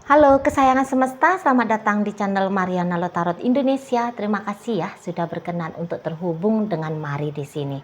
Halo kesayangan semesta, selamat datang di channel Mariana Lotarot Indonesia. Terima kasih ya sudah berkenan untuk terhubung dengan Mari di sini.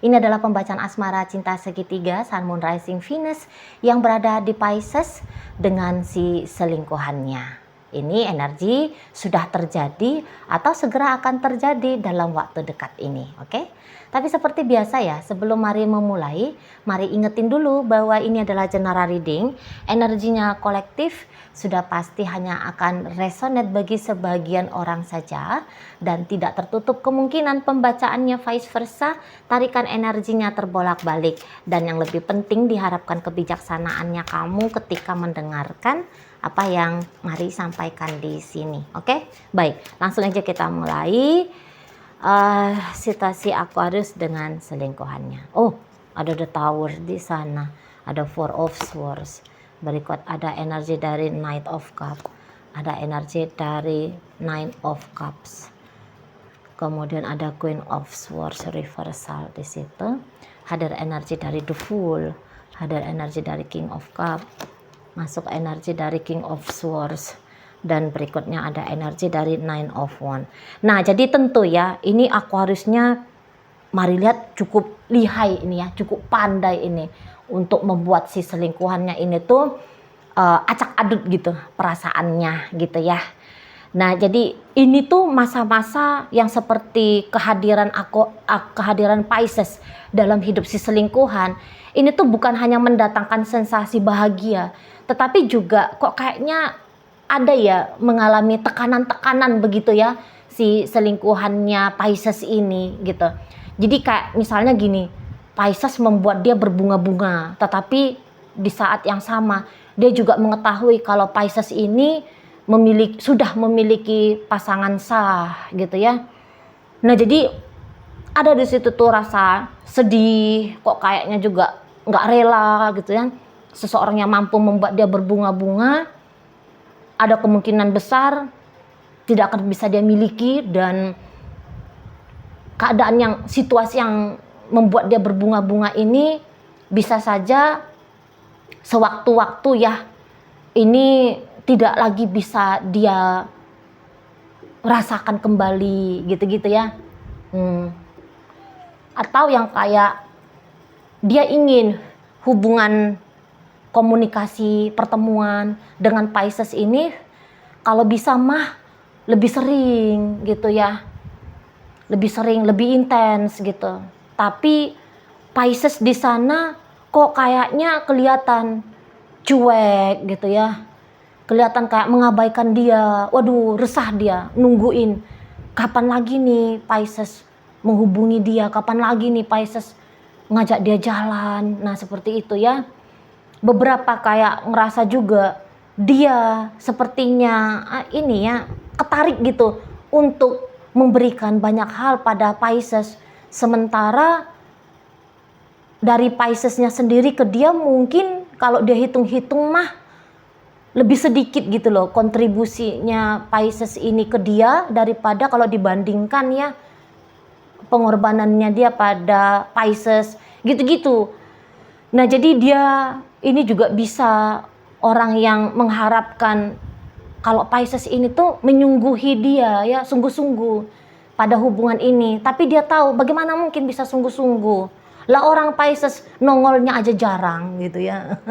Ini adalah pembacaan asmara cinta segitiga Sun Moon Rising Venus yang berada di Pisces dengan si selingkuhannya. Ini energi sudah terjadi atau segera akan terjadi dalam waktu dekat ini, oke? Tapi seperti biasa ya, sebelum Mari memulai, Mari ingetin dulu bahwa ini adalah general reading. Energinya kolektif, sudah pasti hanya akan resonate bagi sebagian orang saja dan tidak tertutup kemungkinan pembacaannya vice versa, tarikan energinya terbolak-balik, dan yang lebih penting diharapkan kebijaksanaannya kamu ketika mendengarkan apa yang Mari sampaikan di sini. Oke? Baik, langsung aja kita mulai. Situasi Aquarius dengan selingkuhannya. Oh, ada The Tower di sana, ada Four of Swords. Berikut ada energi dari Knight of Cups, ada energi dari Nine of Cups. Kemudian ada Queen of Swords reversal di situ. Hadir energi dari The Fool, hadir energi dari King of Cups, masuk energi dari King of Swords, dan berikutnya ada energi dari Nine of Wands. Nah, jadi tentu ya, ini Aquariusnya Mari lihat cukup lihai ini ya, cukup pandai ini untuk membuat si selingkuhannya ini tuh acak adut gitu perasaannya gitu ya. Nah, jadi ini tuh masa-masa yang seperti kehadiran Pisces dalam hidup si selingkuhan. Ini tuh bukan hanya mendatangkan sensasi bahagia, tetapi juga kok kayaknya ada ya mengalami tekanan-tekanan begitu ya si selingkuhannya Pisces ini gitu. Jadi kayak misalnya gini, Pisces membuat dia berbunga-bunga, tetapi di saat yang sama dia juga mengetahui kalau Pisces ini sudah memiliki pasangan sah gitu ya. Nah, jadi ada di situ tuh rasa sedih, kok kayaknya juga nggak rela gitu ya. Seseorang yang mampu membuat dia berbunga-bunga, ada kemungkinan besar tidak akan bisa dia miliki, dan keadaan situasi yang membuat dia berbunga-bunga ini bisa saja sewaktu-waktu ya ini tidak lagi bisa dia rasakan kembali gitu-gitu ya. Atau yang kayak dia ingin hubungan komunikasi pertemuan dengan Pisces ini kalau bisa mah lebih sering gitu ya, lebih sering, lebih intens gitu. Tapi Pisces di sana kok kayaknya kelihatan cuek gitu ya, kelihatan kayak mengabaikan dia. Waduh, resah dia, nungguin kapan lagi nih Pisces menghubungi dia, kapan lagi nih Pisces ngajak dia jalan. Nah, seperti itu ya. Beberapa kayak ngerasa juga dia sepertinya ini ya ketarik gitu untuk memberikan banyak hal pada Pisces, sementara dari Piscesnya sendiri ke dia mungkin kalau dia hitung-hitung mah lebih sedikit gitu loh kontribusinya Pisces ini ke dia daripada kalau dibandingkan ya pengorbanannya dia pada Pisces gitu-gitu. Nah, jadi dia ini juga bisa orang yang mengharapkan kalau Pisces ini tuh menyungguhi dia ya, sungguh-sungguh pada hubungan ini. Tapi dia tahu bagaimana mungkin bisa sungguh-sungguh. Lah, orang Pisces nongolnya aja jarang gitu ya.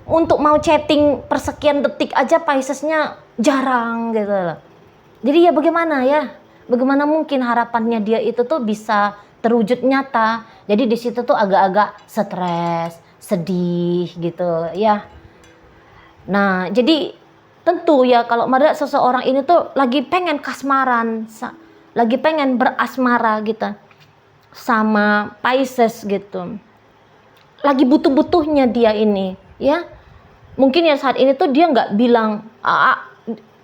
Untuk mau chatting persekian detik aja Piscesnya jarang gitu loh. Jadi ya bagaimana ya? Bagaimana mungkin harapannya dia itu tuh bisa terwujud nyata. Jadi di situ tuh agak-agak stres, sedih gitu ya. Nah, jadi tentu ya kalau melihat seseorang ini tuh lagi pengen kasmaran, lagi pengen berasmara gitu sama Pisces gitu. Lagi butuh-butuhnya dia ini ya. Mungkin ya saat ini tuh dia nggak bilang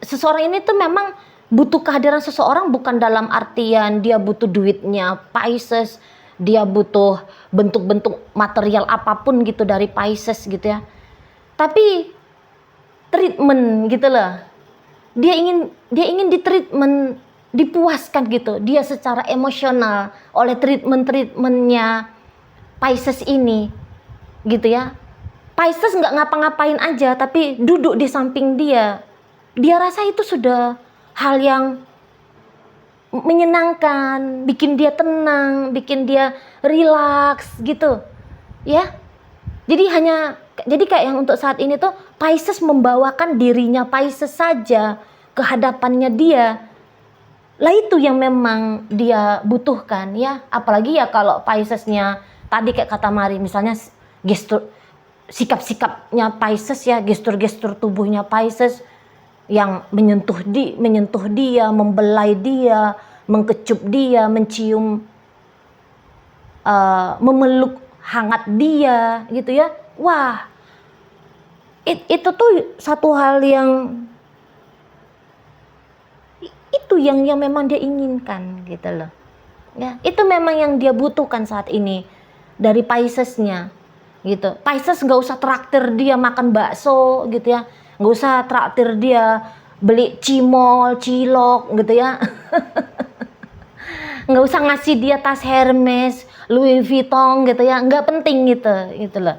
seseorang ini tuh memang butuh kehadiran seseorang bukan dalam artian dia butuh duitnya Pisces, dia butuh bentuk-bentuk material apapun gitu dari Pisces gitu ya. Tapi treatment gitu loh. Dia ingin ditreatment, dipuaskan gitu. Dia secara emosional oleh treatmentnya Pisces ini gitu ya. Pisces nggak ngapa-ngapain aja, tapi duduk di samping dia, dia rasa itu sudah hal yang menyenangkan, bikin dia tenang, bikin dia rilaks gitu, ya. Jadi kayak yang untuk saat ini tuh Pisces membawakan dirinya Pisces saja ke hadapannya dia. Lah itu yang memang dia butuhkan, ya. Apalagi ya kalau Piscesnya tadi kayak kata Mari, misalnya gestur sikap-sikapnya Pisces ya, gestur-gestur tubuhnya Pisces yang menyentuh dia, membelai dia, mengkecup dia, mencium, memeluk hangat dia, gitu ya. Wah, itu tuh satu hal yang itu yang memang dia inginkan, gitu loh. Ya, itu memang yang dia butuhkan saat ini dari Piscesnya, gitu. Pisces nggak usah traktir dia makan bakso, gitu ya. Nggak usah traktir dia beli cimol, cilok, gitu ya. Nggak usah ngasih dia tas Hermes, Louis Vuitton, gitu ya. Nggak penting gitu loh.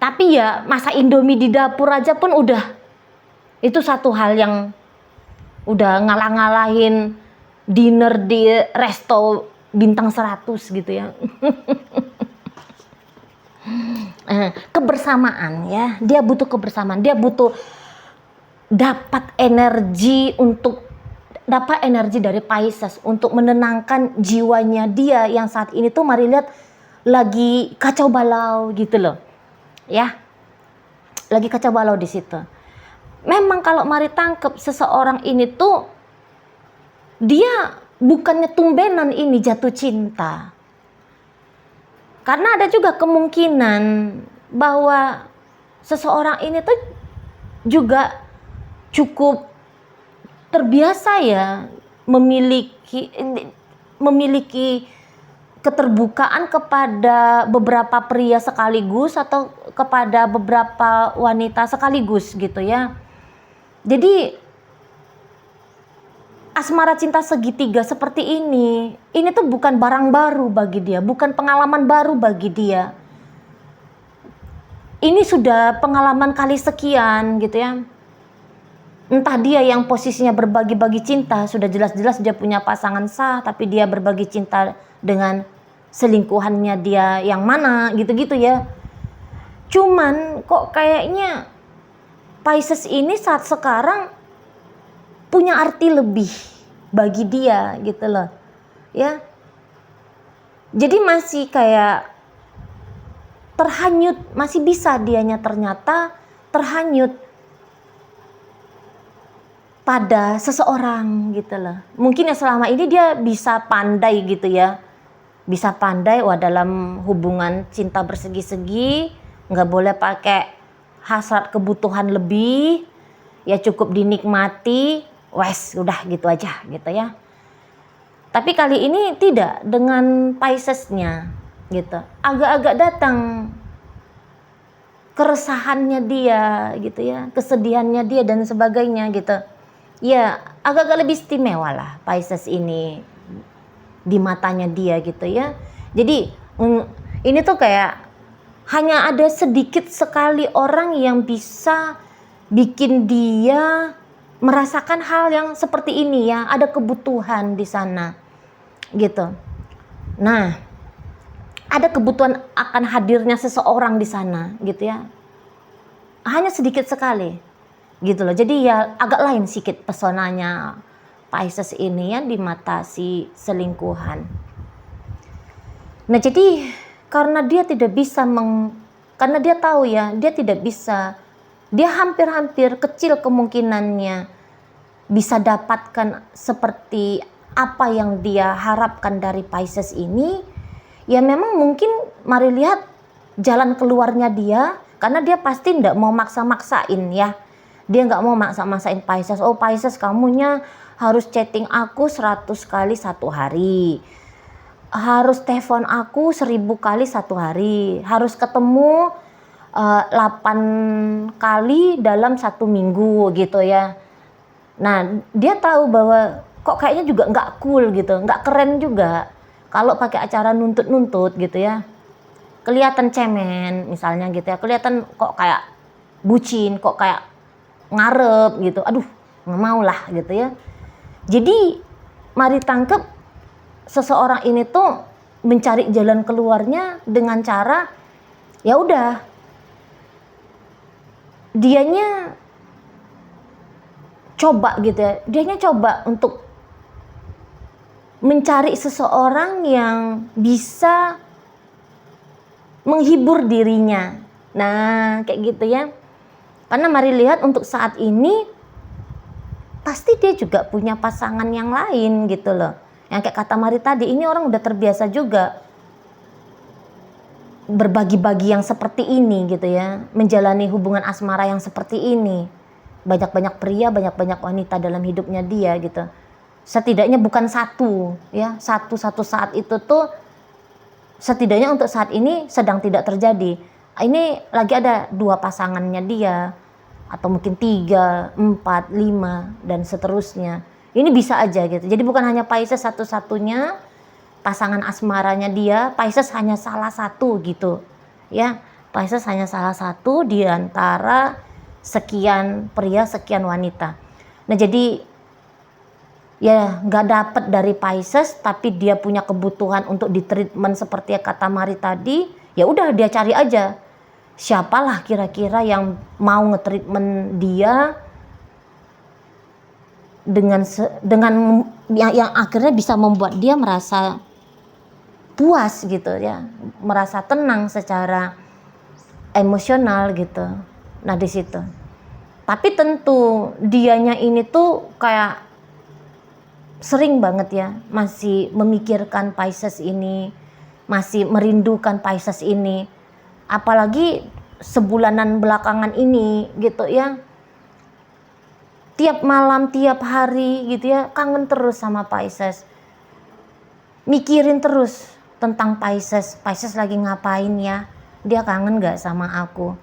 Tapi ya masak Indomie di dapur aja pun udah, itu satu hal yang udah ngalah-ngalahin dinner di resto bintang 100 gitu ya. Kebersamaan ya, dia butuh kebersamaan, dia butuh dapat energi dari Pisces untuk menenangkan jiwanya dia yang saat ini tuh Mari lihat lagi kacau balau gitu loh, ya, lagi kacau balau di situ. Memang kalau Mari tangkep seseorang ini tuh dia bukannya tumbenan ini jatuh cinta. Karena ada juga kemungkinan bahwa seseorang ini tuh juga cukup terbiasa ya memiliki keterbukaan kepada beberapa pria sekaligus atau kepada beberapa wanita sekaligus gitu ya. Jadi asmara cinta segitiga seperti ini tuh bukan barang baru bagi dia, bukan pengalaman baru bagi dia. Ini sudah pengalaman kali sekian gitu ya. Entah dia yang posisinya berbagi-bagi cinta, sudah jelas-jelas dia punya pasangan sah, tapi dia berbagi cinta dengan selingkuhannya dia yang mana gitu-gitu ya. Cuman kok kayaknya Pisces ini saat sekarang punya arti lebih bagi dia gitu loh, ya. Jadi masih kayak terhanyut, masih bisa dianya ternyata terhanyut pada seseorang gitu loh. Mungkin ya selama ini dia bisa pandai gitu ya, bisa pandai dalam hubungan cinta bersegi-segi nggak boleh pakai hasrat kebutuhan lebih, ya cukup dinikmati, wes udah gitu aja gitu ya. Tapi kali ini tidak, dengan Piscesnya gitu, agak-agak datang keresahannya dia gitu ya, kesedihannya dia dan sebagainya gitu. Ya agak-agak lebih istimewa lah Pisces ini di matanya dia gitu ya. Jadi ini tuh kayak hanya ada sedikit sekali orang yang bisa bikin dia merasakan hal yang seperti ini ya, ada kebutuhan di sana gitu. Nah, ada kebutuhan akan hadirnya seseorang di sana gitu ya. Hanya sedikit sekali gitu loh. Jadi ya agak lain sedikit pesonanya Pisces ini ya di mata si selingkuhan. Nah, jadi karena dia tidak bisa karena dia tahu ya, dia tidak bisa, dia hampir-hampir kecil kemungkinannya bisa dapatkan seperti apa yang dia harapkan dari Pisces ini. Ya memang mungkin Mari lihat jalan keluarnya dia, karena dia pasti tidak mau maksa-maksain ya. Dia nggak mau maksa-maksain Pisces. Oh Pisces, kamunya harus chatting aku 100 kali satu hari, harus telepon aku 1000 kali satu hari, harus ketemu 8 kali dalam 1 minggu gitu ya. Nah dia tahu bahwa kok kayaknya juga nggak cool gitu, nggak keren juga kalau pakai acara nuntut-nuntut gitu ya. kelihatan cemen misalnya gitu ya, kelihatan kok kayak bucin, kok kayak ngarep gitu, aduh nggak mau lah gitu ya. Jadi mari tangkep seseorang ini tuh mencari jalan keluarnya dengan cara ya udah dianya coba gitu ya, dianya coba untuk mencari seseorang yang bisa menghibur dirinya. Nah, kayak gitu ya. Karena mari lihat untuk saat ini pasti dia juga punya pasangan yang lain gitu loh. Yang kayak kata Mari tadi, ini orang udah terbiasa juga berbagi-bagi yang seperti ini gitu ya. Menjalani hubungan asmara yang seperti ini. Banyak-banyak pria, banyak-banyak wanita dalam hidupnya dia gitu. Setidaknya bukan satu ya, satu saat itu tuh setidaknya untuk saat ini sedang tidak terjadi. Ini lagi ada 2 pasangannya dia, atau mungkin 3, 4, 5 dan seterusnya. Ini bisa aja gitu. Jadi bukan hanya Pisces satu-satunya pasangan asmaranya dia, Pisces hanya salah satu gitu. Ya, Pisces hanya salah satu di antara sekian pria, sekian wanita. Nah, jadi ya nggak dapet dari Pisces, tapi dia punya kebutuhan untuk ditreatment seperti kata Mari tadi, ya udah dia cari aja siapalah kira-kira yang mau nge-treatment dia dengan yang akhirnya bisa membuat dia merasa puas gitu ya, merasa tenang secara emosional gitu. Nah di situ. Tapi tentu dianya ini tuh kayak sering banget ya masih memikirkan Pisces ini, masih merindukan Pisces ini. Apalagi sebulanan belakangan ini gitu ya. Tiap malam, tiap hari gitu ya, kangen terus sama Pisces. Mikirin terus tentang Pisces. Pisces lagi ngapain ya? Dia kangen gak sama aku?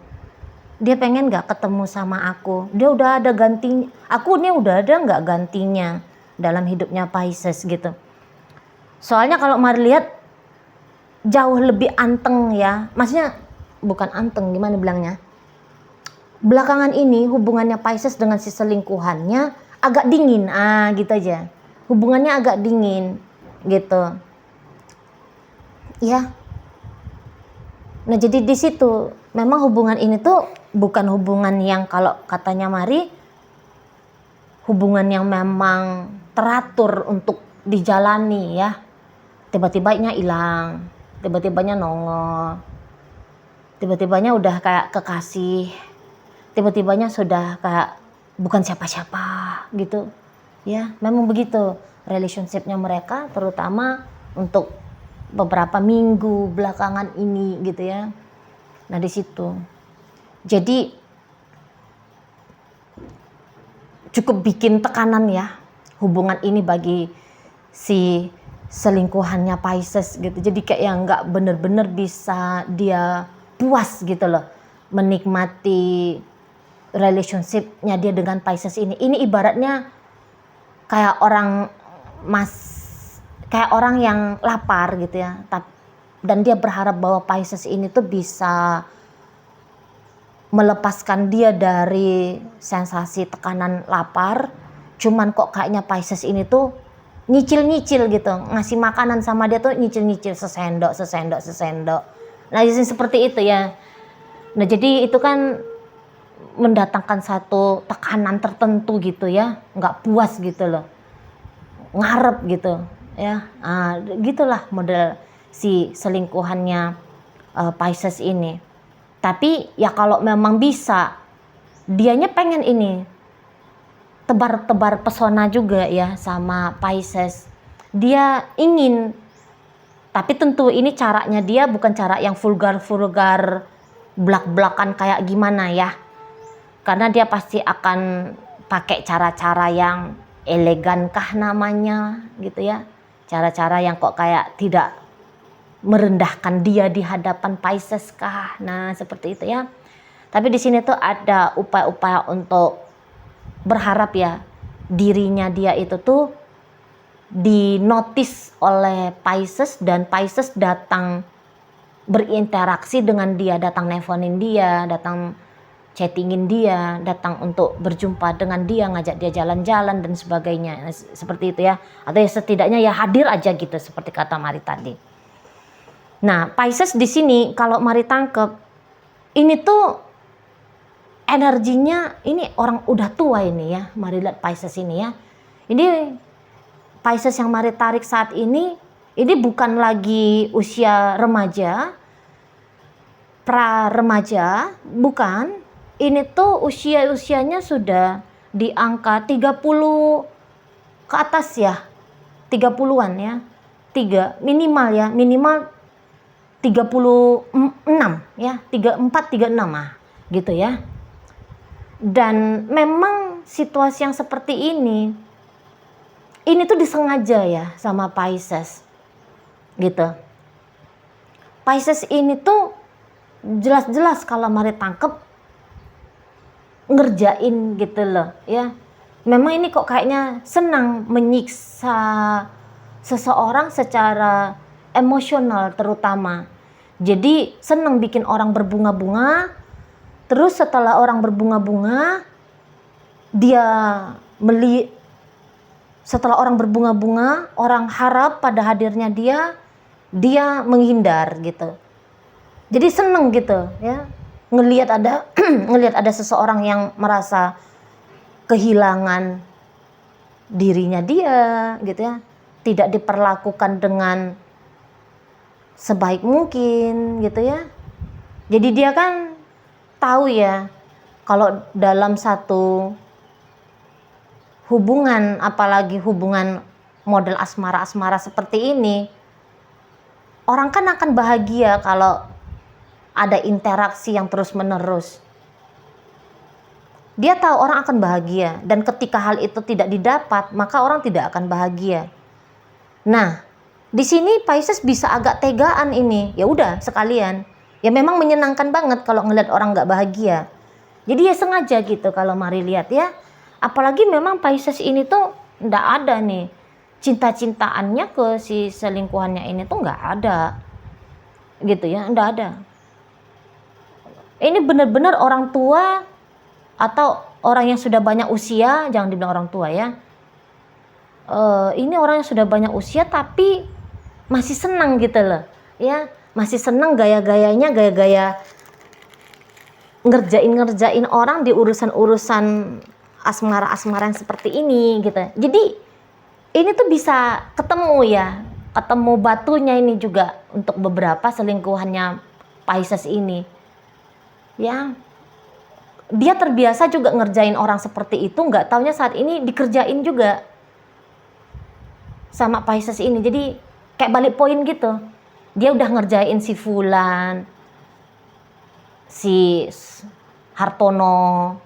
Dia pengen gak ketemu sama aku? Dia udah ada gantinya. Aku nih udah ada gak gantinya dalam hidupnya Pisces gitu. Soalnya kalau Mari lihat jauh lebih anteng ya. Maksudnya bukan anteng, gimana bilangnya? Belakangan ini hubungannya Pisces dengan si selingkuhannya agak dingin, gitu aja. Hubungannya agak dingin, gitu. Ya. Nah jadi di situ memang hubungan ini tuh bukan hubungan yang kalau katanya Mari, hubungan yang memang teratur untuk dijalani ya. Tiba-tibanya hilang, tiba-tibanya nongol, tiba-tibanya udah kayak kekasih. Tiba-tibanya sudah kayak bukan siapa-siapa gitu ya. Memang begitu relationshipnya mereka, terutama untuk beberapa minggu belakangan ini gitu ya. Nah di situ jadi cukup bikin tekanan ya hubungan ini bagi si selingkuhannya Pisces gitu. Jadi kayak yang nggak bener-bener bisa dia puas gitu loh menikmati relationship-nya dia dengan Pisces ini. Ini ibaratnya kayak kayak orang yang lapar gitu ya. Dan dia berharap bahwa Pisces ini tuh bisa melepaskan dia dari sensasi tekanan lapar. Cuman kok kayaknya Pisces ini tuh nyicil-nyicil gitu. Ngasih makanan sama dia tuh nyicil-nyicil sesendok. Nah, seperti itu ya. Nah, jadi itu kan mendatangkan satu tekanan tertentu gitu ya, nggak puas gitu loh, ngarep gitu ya, gitulah model si selingkuhannya Pisces ini. Tapi ya kalau memang bisa, dianya pengen ini tebar-tebar pesona juga ya sama Pisces, dia ingin, tapi tentu ini caranya dia bukan cara yang vulgar blak-blakan kayak gimana ya. Karena dia pasti akan pakai cara-cara yang elegan kah namanya gitu ya. Cara-cara yang kok kayak tidak merendahkan dia di hadapan Pisces kah. Nah, seperti itu ya. Tapi di sini tuh ada upaya-upaya untuk berharap ya dirinya dia itu tuh dinotis oleh Pisces dan Pisces datang berinteraksi dengan dia, datang nelfonin dia, datang chattingin dia, datang untuk berjumpa dengan dia, ngajak dia jalan-jalan dan sebagainya, seperti itu ya. Atau ya setidaknya ya hadir aja gitu, seperti kata Mari tadi. Nah, Pisces di sini kalau Mari tangkep, ini tuh energinya, ini orang udah tua ini ya, Mari lihat Pisces ini ya. Ini Pisces yang Mari tarik saat ini bukan lagi usia remaja, pra remaja, bukan. Ini tuh usianya sudah di angka 30 ke atas ya, 30-an ya, minimal ya, minimal 36 ya, 34, 36 gitu ya. Dan memang situasi yang seperti ini tuh disengaja ya sama Pisces gitu. Pisces ini tuh jelas-jelas kalau Mari tangkep ngerjain gitu loh ya. Memang ini kok kayaknya senang menyiksa seseorang secara emosional terutama. Jadi senang bikin orang berbunga-bunga. Terus setelah orang berbunga-bunga, setelah orang berbunga-bunga, orang harap pada hadirnya dia menghindar gitu. Jadi seneng gitu ya, ngelihat ada seseorang yang merasa kehilangan dirinya dia gitu ya, tidak diperlakukan dengan sebaik mungkin gitu ya. Jadi dia kan tahu ya, kalau dalam satu hubungan, apalagi hubungan model asmara-asmara seperti ini, orang kan akan bahagia kalau ada interaksi yang terus-menerus. Dia tahu orang akan bahagia, dan ketika hal itu tidak didapat, maka orang tidak akan bahagia. Nah, di sini Pisces bisa agak tegaan ini. Ya udah sekalian. Ya memang menyenangkan banget kalau ngeliat orang nggak bahagia. Jadi ya sengaja gitu kalau Mari lihat ya. Apalagi memang Pisces ini tuh nggak ada nih cinta-cintaannya ke si selingkuhannya ini tuh nggak ada. Gitu ya, nggak ada. Ini benar-benar orang tua atau orang yang sudah banyak usia, jangan dibilang orang tua ya. Ini orang yang sudah banyak usia tapi masih senang gitu loh ya, masih senang gaya-gayanya, gaya-gaya ngerjain orang di urusan asmara-asmara yang seperti ini gitu. Jadi ini tuh bisa ketemu ya, ketemu batunya ini juga untuk beberapa selingkuhannya Pisces ini ya. Dia terbiasa juga ngerjain orang seperti itu, nggak taunya saat ini dikerjain juga sama Pisces ini. Jadi kayak balik poin gitu. Dia udah ngerjain si Fulan, si Hartono,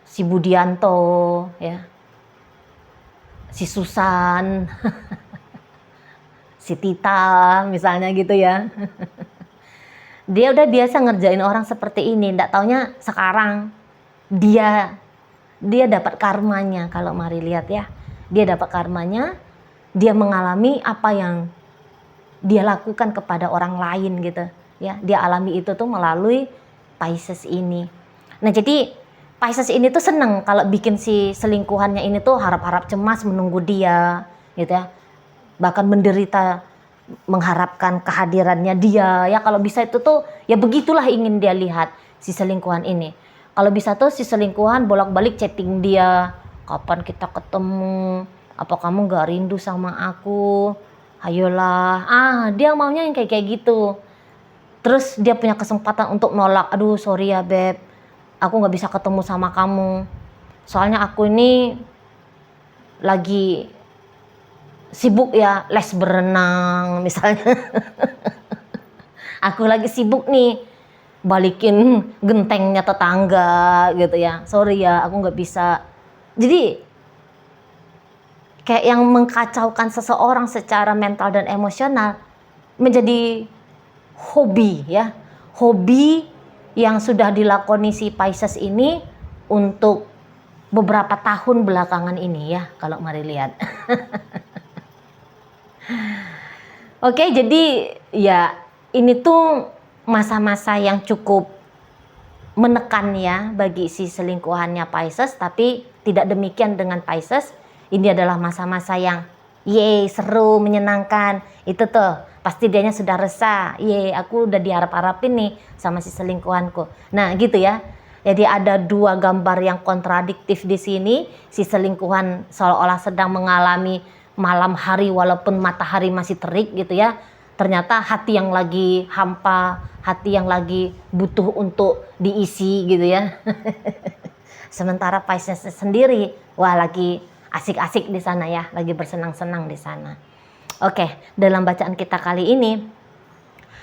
si Budianto ya, si Susan, si Tita misalnya gitu ya. Dia udah biasa ngerjain orang seperti ini, nggak taunya sekarang dia dapat karmanya. Kalau Mari lihat ya, dia dapat karmanya, dia mengalami apa yang dia lakukan kepada orang lain gitu ya. Dia alami itu tuh melalui Pisces ini. Nah, jadi Pisces ini tuh seneng kalau bikin si selingkuhannya ini tuh harap-harap cemas menunggu dia gitu ya. Bahkan menderita mengharapkan kehadirannya dia ya. Kalau bisa itu tuh ya begitulah ingin dia lihat si selingkuhan ini. Kalau bisa tuh si selingkuhan bolak-balik chatting dia, kapan kita ketemu, apa kamu gak rindu sama aku, ayolah. Dia maunya yang kayak gitu. Terus dia punya kesempatan untuk nolak, aduh sorry ya beb, aku gak bisa ketemu sama kamu, soalnya aku ini lagi sibuk ya, les berenang misalnya. Aku lagi sibuk nih balikin gentengnya tetangga gitu ya, sorry ya aku nggak bisa. Jadi kayak yang mengkacaukan seseorang secara mental dan emosional menjadi hobi ya, hobi yang sudah dilakoni si Pisces ini untuk beberapa tahun belakangan ini ya, kalau Mari lihat. Oke, jadi ya ini tuh masa-masa yang cukup menekan ya bagi si selingkuhannya Pisces, tapi tidak demikian dengan Pisces. Ini adalah masa-masa yang yeay, seru, menyenangkan. Itu tuh pasti dianya sudah resah. Yeay, aku udah diharap-harapin nih sama si selingkuhanku. Nah gitu ya. Jadi ada dua gambar yang kontradiktif di sini. Si selingkuhan seolah-olah sedang mengalami malam hari walaupun matahari masih terik gitu ya. Ternyata hati yang lagi hampa, hati yang lagi butuh untuk diisi gitu ya. Sementara Pisces sendiri, wah lagi asik-asik di sana ya, lagi bersenang-senang di sana. Oke, dalam bacaan kita kali ini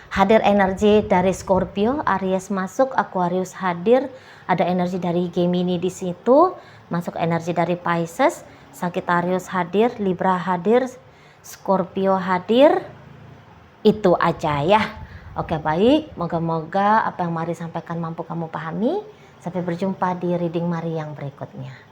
hadir energi dari Scorpio, Aries masuk, Aquarius hadir, ada energi dari Gemini di situ, masuk energi dari Pisces, Sagittarius hadir, Libra hadir, Scorpio hadir. Itu aja ya. Oke, baik, moga-moga apa yang Mari sampaikan mampu kamu pahami. Sampai berjumpa di reading Mari yang berikutnya.